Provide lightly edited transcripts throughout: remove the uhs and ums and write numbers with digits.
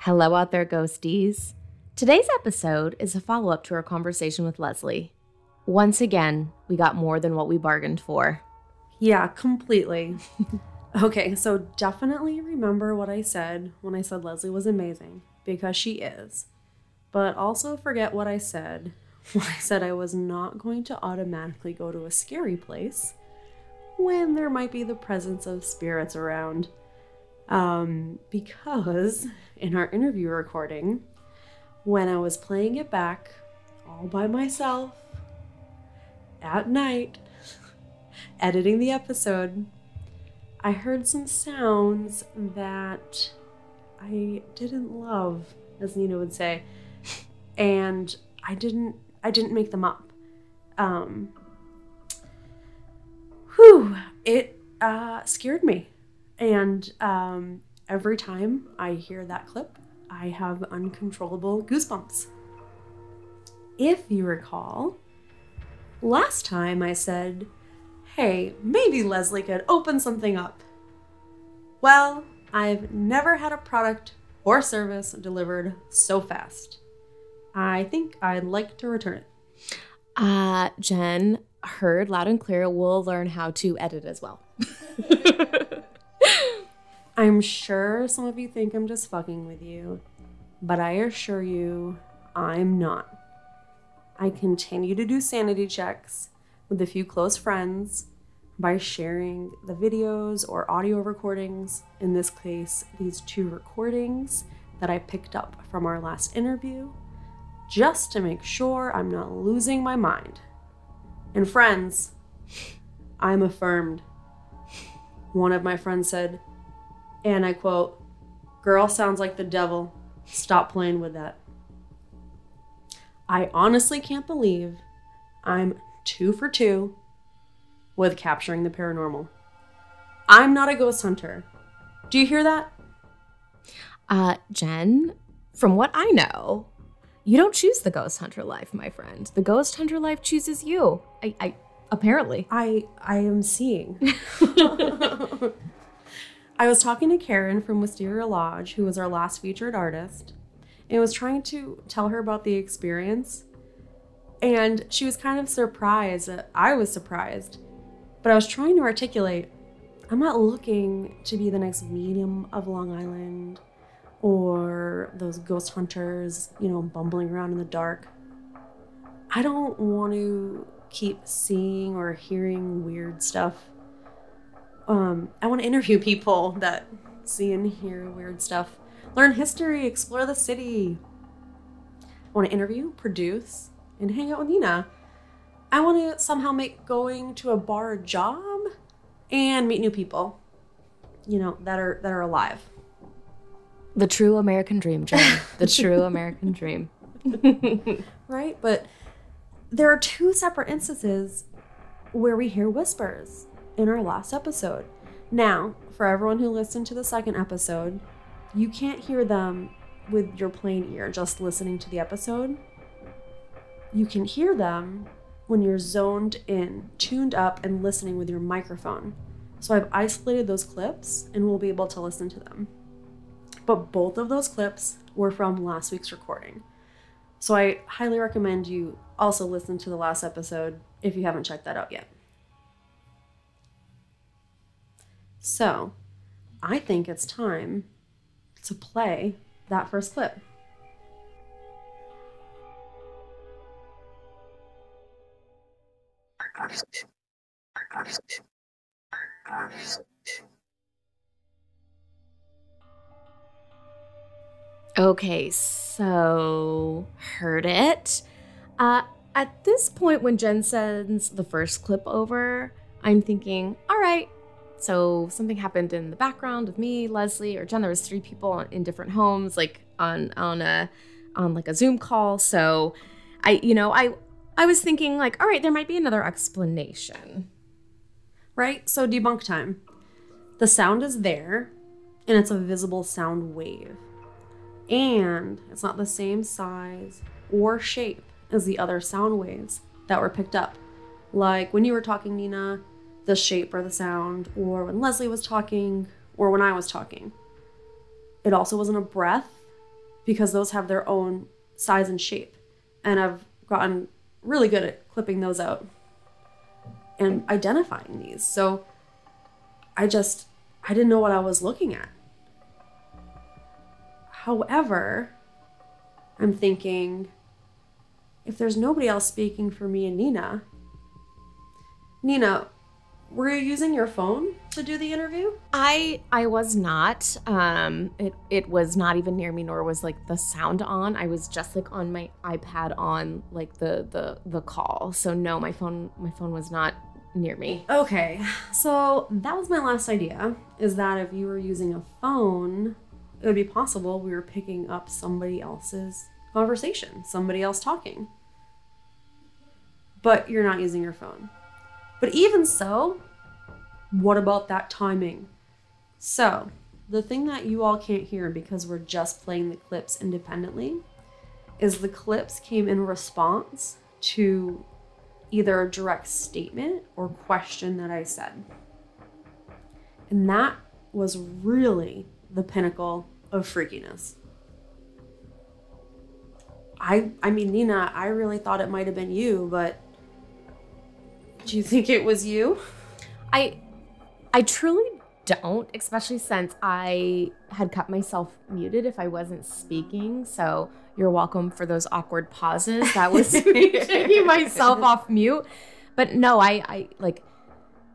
Hello out there, ghosties. Today's episode is a follow-up to our conversation with Leslie. Once again, we got more than what we bargained for. Yeah, completely. Okay, so definitely remember what I said when I said Leslie was amazing, because she is. But also forget what I said when I said I was not going to automatically go to a scary place when there might be the presence of spirits around. Because in our interview recording, when I was playing it back all by myself at night, editing the episode, I heard some sounds that I didn't love, as Nina would say, and I didn't make them up. It scared me. And every time I hear that clip, I have uncontrollable goosebumps. If you recall, last time I said, hey, maybe Leslie could open something up. Well, I've never had a product or service delivered so fast. I think I'd like to return it. Jen, heard loud and clear. We'll learn how to edit as well. I'm sure some of you think I'm just fucking with you, but I assure you, I'm not. I continue to do sanity checks with a few close friends by sharing the videos or audio recordings, in this case, these 2 recordings that I picked up from our last interview, just to make sure I'm not losing my mind. And friends, I'm affirmed. One of my friends said, and I quote, "Girl sounds like the devil. Stop playing with that." I honestly can't believe I'm 2 for 2 with capturing the paranormal. I'm not a ghost hunter. Do you hear that? Jen, from what I know, you don't choose the ghost hunter life, my friend. The ghost hunter life chooses you. I apparently. I am seeing. I was talking to Karen from Wisteria Lodge, who was our last featured artist, and was trying to tell her about the experience. And she was kind of surprised that I was surprised. But I was trying to articulate, I'm not looking to be the next medium of Long Island or those ghost hunters, bumbling around in the dark. I don't want to keep seeing or hearing weird stuff. I want to interview people that see and hear weird stuff, learn history, explore the city. I want to interview, produce, and hang out with Nina. I want to somehow make going to a bar a job and meet new people, that are alive. The true American dream, Jen. The true American dream. Right? But there are 2 separate instances where we hear whispers in our last episode. Now, for everyone who listened to the second episode, you can't hear them with your plain ear, just listening to the episode. You can hear them when you're zoned in, tuned up, and listening with your microphone. So I've isolated those clips and we'll be able to listen to them. But both of those clips were from last week's recording. So I highly recommend you also listen to the last episode if you haven't checked that out yet. So I think it's time to play that first clip. Okay, so heard it. At this point, when Jen sends the first clip over, I'm thinking, all right, so something happened in the background of me, Leslie, or Jen. There was 3 people in different homes, like on like a Zoom call. So I was thinking like, all right, there might be another explanation. Right? So debunk time. The sound is there, and it's a visible sound wave. And it's not the same size or shape as the other sound waves that were picked up. Like when you were talking, Nina, the shape or the sound, or when Leslie was talking, or when I was talking. It also wasn't a breath because those have their own size and shape. And I've gotten really good at clipping those out and identifying these. So I didn't know what I was looking at. However, I'm thinking, if there's nobody else speaking for me and Nina, were you using your phone to do the interview? I was not. It was not even near me, nor was like the sound on. I was just like on my iPad on like the call. So no, my phone was not near me. Okay, so that was my last idea, is that if you were using a phone, it would be possible we were picking up somebody else's conversation, somebody else talking. But you're not using your phone. But even so, what about that timing? So, the thing that you all can't hear because we're just playing the clips independently is the clips came in response to either a direct statement or question that I said. And that was really the pinnacle of freakiness. I mean, Nina, I really thought it might have been you, but do you think it was you? I truly don't, especially since I had cut myself muted if I wasn't speaking. So you're welcome for those awkward pauses. That was me taking myself off mute. But no, I like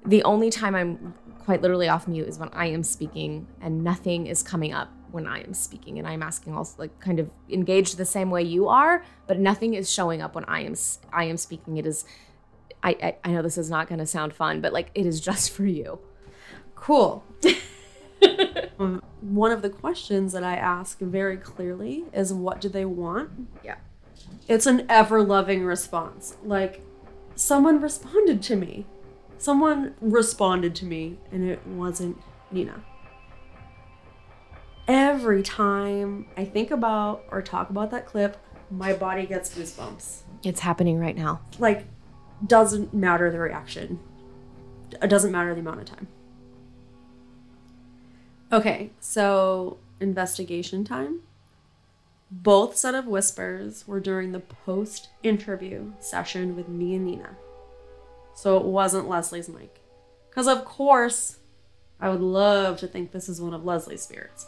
the only time I'm quite literally off mute is when I am speaking and nothing is coming up when I am speaking. And I'm asking also like kind of engaged the same way you are, but nothing is showing up when I am speaking. It is, I know this is not going to sound fun, but like it is just for you. Cool. One of the questions that I ask very clearly is, what do they want? Yeah. It's an ever-loving response. Like, someone responded to me. And it wasn't Nina. Every time I think about or talk about that clip, my body gets goosebumps. It's happening right now. Like, doesn't matter the reaction. It doesn't matter the amount of time. Okay, so investigation time. Both set of whispers were during the post-interview session with me and Nina. So it wasn't Leslie's mic. Because of course, I would love to think this is one of Leslie's spirits.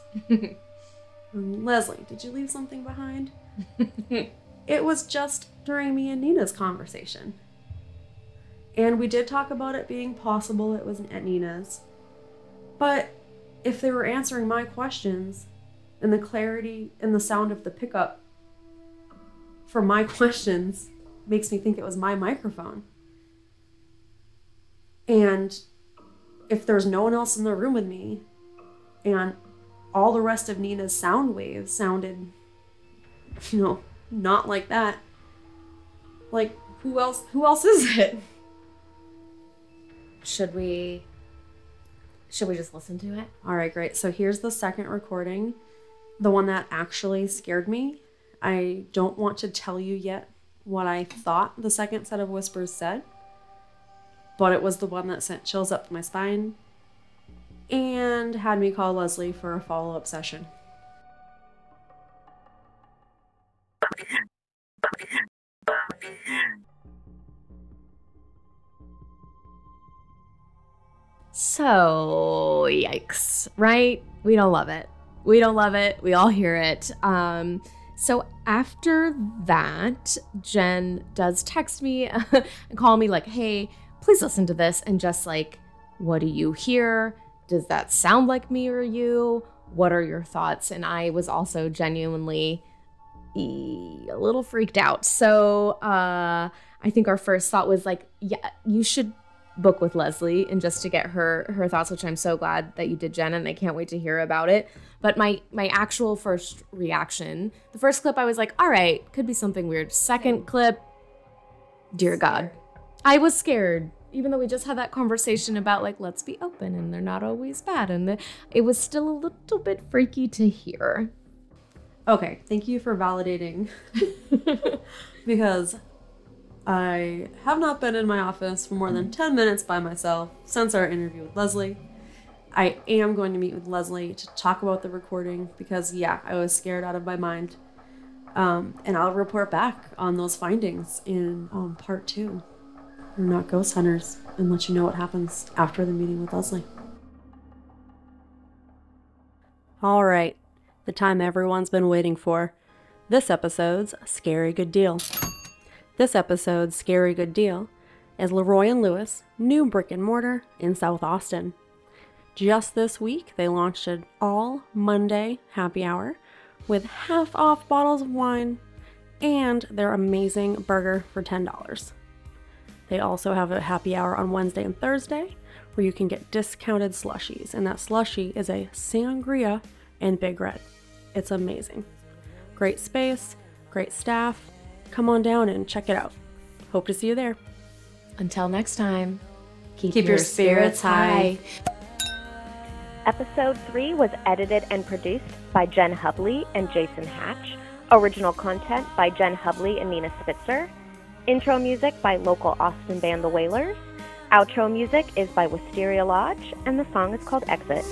Leslie, did you leave something behind? It was just during me and Nina's conversation. And we did talk about it being possible it was at Nina's. But if they were answering my questions and the clarity and the sound of the pickup for my questions makes me think it was my microphone. And if there's no one else in the room with me and all the rest of Nina's sound waves sounded, not like that, like who else is it? Should we just listen to it? All right, great. So here's the second recording, the one that actually scared me. I don't want to tell you yet what I thought the second set of whispers said, but it was the one that sent chills up my spine and had me call Leslie for a follow-up session. So, yikes, right? We don't love it. We all hear it. So after that, Jen does text me and call me like, hey, please listen to this. And just like, what do you hear? Does that sound like me or you? What are your thoughts? And I was also genuinely a little freaked out. So I think our first thought was like, yeah, you should book with Leslie and just to get her thoughts, which I'm so glad that you did, Jen, and I can't wait to hear about it. But my actual first reaction, the first clip, I was like, all right, could be something weird. Second clip, dear God, I was scared. Even though we just had that conversation about like, let's be open and they're not always bad. And it was still a little bit freaky to hear. Okay, thank you for validating because I have not been in my office for more than 10 minutes by myself since our interview with Leslie. I am going to meet with Leslie to talk about the recording because, yeah, I was scared out of my mind. And I'll report back on those findings in part 2. We're not ghost hunters, and let you know what happens after the meeting with Leslie. All right, the time everyone's been waiting for. This episode's Scary Good Deal. This episode's Scary Good Deal is Leroy and Lewis, new brick and mortar in South Austin. Just this week, they launched an all Monday happy hour with half off bottles of wine and their amazing burger for $10. They also have a happy hour on Wednesday and Thursday where you can get discounted slushies, and that slushie is a sangria and Big Red. It's amazing. Great space, great staff. Come on down and check it out. Hope to see you there. Until next time, keep your spirits high. Episode 3 was edited and produced by Jen Hubley and Jason Hatch. Original content by Jen Hubley and Nina Spitzer. Intro music by local Austin band The Wailers. Outro music is by Wisteria Lodge, and the song is called Exit.